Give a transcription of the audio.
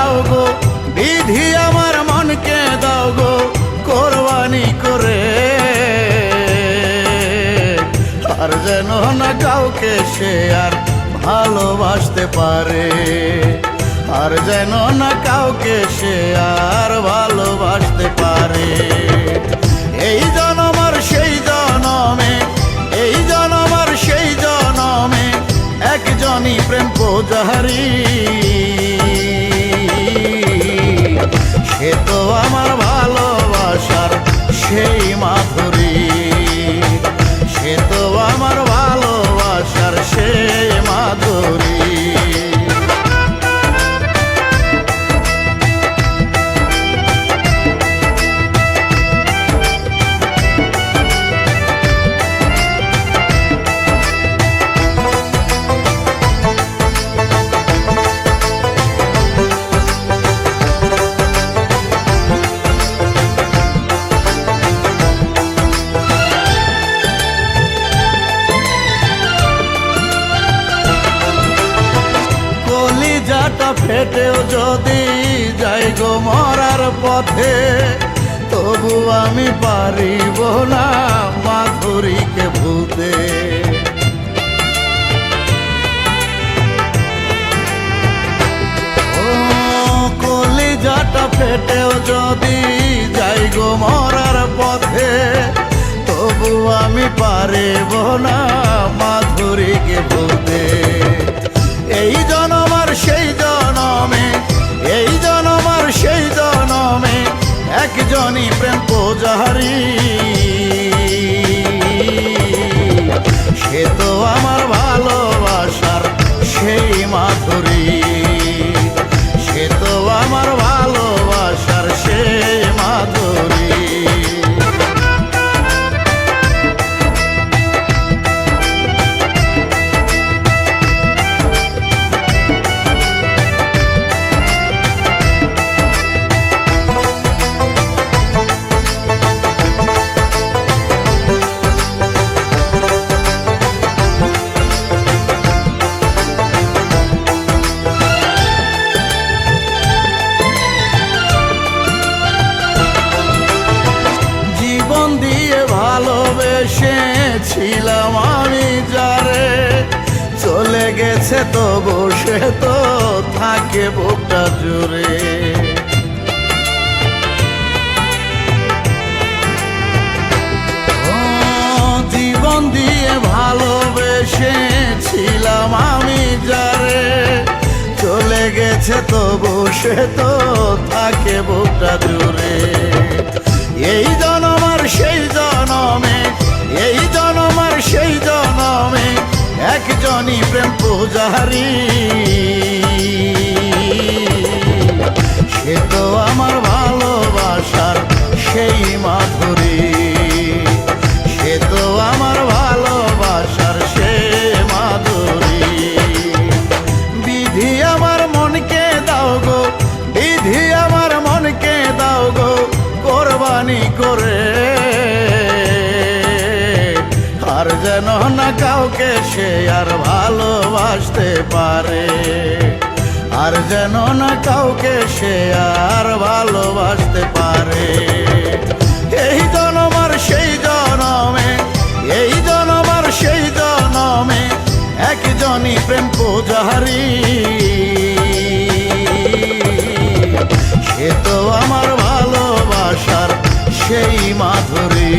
দাও গো, বিধি আমার মনকে দাও গো কোরবানি করে। আর যেন না কাউকে সে আর ভালোবাসতে পারে, আর যেন না কাউকে সে আর ভালোবাসতে পারে। এই জনম আর সেই জনমে, এই জনম আর সেই জনমে একজনই প্রেম পূজারি। সে তো আমার ভালোবাসার সেই মাধুরী, সে তো আমার ভালোবাসার সেই মাধুরী। কলিজাটা ফেটেও যদি যাই গো মরার পথে, তবু আমি পারিব না মাধুরীকে ভুলতে। ও কলিজাটা ফেটেও যদি যাই গো মরার পথে, তবু আমি পারিব না মাধুরীকে ভুলতে। এই জনম আর সেই জনমে, এই জনম আর সেই জনমে একজনই প্রেম পূজারি। সে তো আমার ভালোবাসার সেই মাধুরী, সে তো আমার ভালোবাসার সেই মাধুরী। ছিলাম আমি যারে, চলে গেছে তো বসে তো থাকে বুকটা জুড়ে। জীবন দিয়ে ভালোবেসেছিলাম আমি যারে, চলে গেছে তো বসে তো থাকে বুকটা জুড়ে। এই জনম আর সেই জনমে, এই জনম আর সেই জনমে একজনই প্রেম পূজারি। সে তো আমার ভালোবাসার সেই মাধুরী, সে তো আমার ভালোবাসার সেই মাধুরী। বিধি আমার মনকে দাও গো, বিধি আমার মনকে দাও গো কোরবানি করে। আর যেন না কাউকে সে আর ভালোবাসতে পারে, আর যেন না কাউকে সে আর ভালোবাসতে পারে। এই জনম আর সেই জনমে, এই জনম আর সেই জনমে একজনই প্রেম পূজারি। সে তো আমার ভালোবাসার সেই মাধুরী।